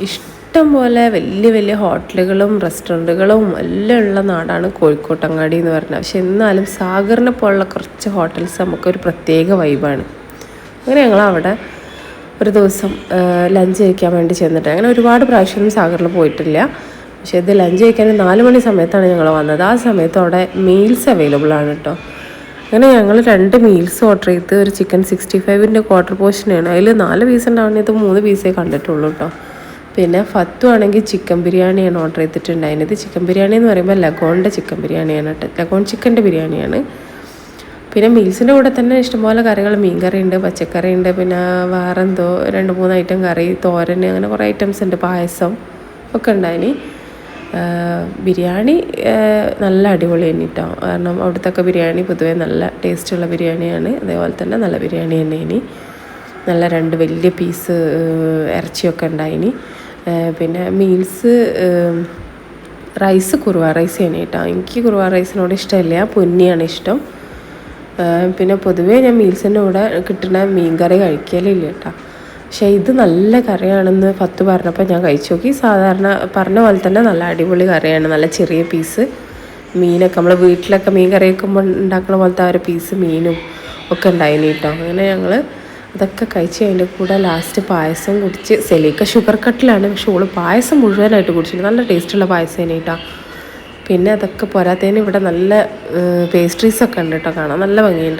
ഇഷ്ടം പോലെ വലിയ വലിയ ഹോട്ടലുകളും റെസ്റ്റോറൻറ്റുകളും എല്ലാം ഉള്ള നാടാണ് കോഴിക്കോട്ടങ്ങാടി എന്ന് പറഞ്ഞാൽ. പക്ഷെ എന്നാലും സാഗറിനെ പോലുള്ള കുറച്ച് ഹോട്ടൽസ് നമുക്കൊരു പ്രത്യേക വൈബാണ്. അങ്ങനെ ഞങ്ങളവിടെ ഒരു ദിവസം ലഞ്ച് കഴിക്കാൻ വേണ്ടി ചെന്നിട്ട്, അങ്ങനെ ഒരുപാട് പ്രാവശ്യമൊന്നും സാഗറിൽ പോയിട്ടില്ല. പക്ഷേ ഇത് ലഞ്ച് കഴിക്കാൻ 4 മണി സമയത്താണ് ഞങ്ങൾ വന്നത്. ആ സമയത്ത് അവിടെ മീൽസ് അവൈലബിൾ ആണ് കേട്ടോ. അങ്ങനെ ഞങ്ങൾ 2 മീൽസ് ഓർഡർ ചെയ്ത്, ഒരു ചിക്കൻ 65ൻ്റെ ക്വാർട്ടർ പോർഷനാണ്. അതിൽ 4 പീസ് ഉണ്ടാവുന്നത് 3 പീസേ കണ്ടിട്ടുള്ളൂ കേട്ടോ. പിന്നെ ഫത്തു ആണെങ്കിൽ ചിക്കൻ ബിരിയാണിയാണ് ഓർഡർ ചെയ്തിട്ടുണ്ടായിരുന്നത്. ചിക്കൻ ബിരിയാണി എന്ന് പറയുമ്പോൾ ലഗോണിൻ്റെ ചിക്കൻ ബിരിയാണിയാണ് കേട്ടോ, ലഗോൺ ചിക്കൻ്റെ ബിരിയാണിയാണ്. പിന്നെ മീൽസിൻ്റെ കൂടെ തന്നെ ഇഷ്ടംപോലെ കറികൾ, മീൻ കറി ഉണ്ട്, പച്ചക്കറി ഉണ്ട്, പിന്നെ വേറെ എന്തോ 2-3 ഐറ്റം കറി, തോരൻ, അങ്ങനെ കുറേ ഐറ്റംസ് ഉണ്ട്, പായസം ഒക്കെ ഉണ്ടായിന്. ബിരിയാണി നല്ല അടിപൊളി തന്നെ കേട്ടോ. കാരണം അവിടുത്തെ ബിരിയാണി പൊതുവേ നല്ല ടേസ്റ്റുള്ള ബിരിയാണിയാണ്. അതേപോലെ തന്നെ നല്ല ബിരിയാണി തന്നെ ഇനി നല്ല 2 വലിയ പീസ് ഇറച്ചിയൊക്കെ ഉണ്ടായിനി. പിന്നെ മീൽസ് റൈസ് കുറുവ റൈസ് തന്നെ കേട്ടോ. എനിക്ക് കുറുവ റൈസിനോട് ഇഷ്ടമില്ല, പൊന്നിയാണ് ഇഷ്ടം. പിന്നെ പൊതുവേ ഞാൻ മീൽസിൻ്റെ കൂടെ കിട്ടുന്ന മീൻ കറി കഴിക്കലില്ല കേട്ടോ. പക്ഷേ ഇത് നല്ല കറിയാണെന്ന് ഫത്ത് പറഞ്ഞപ്പോൾ ഞാൻ കഴിച്ചു നോക്കി. സാധാരണ പറഞ്ഞ പോലെ തന്നെ നല്ല അടിപൊളി കറിയാണ്. നല്ല ചെറിയ പീസ് മീനൊക്കെ നമ്മൾ വീട്ടിലൊക്കെ മീൻ കറി വയ്ക്കുമ്പോൾ ഉണ്ടാക്കുന്ന പോലത്തെ ആ ഒരു പീസ് മീനും ഒക്കെ ഉണ്ടായിന് കേട്ടോ. അങ്ങനെ ഞങ്ങൾ അതൊക്കെ കഴിച്ച് അതിൻ്റെ കൂടെ ലാസ്റ്റ് പായസം കുടിച്ച്. സെലീക്ക ഷുഗർ കട്ടിലാണ്, പക്ഷെ ഓള് പായസം മുഴുവനായിട്ട് കുടിച്ചിട്ട് നല്ല ടേസ്റ്റുള്ള പായസം തന്നെ കേട്ടോ. പിന്നെ അതൊക്കെ പോരാത്തതിന് ഇവിടെ നല്ല പേസ്ട്രീസൊക്കെ ഉണ്ട് കേട്ടോ, കാണാൻ നല്ല ഭംഗിയുണ്ട്.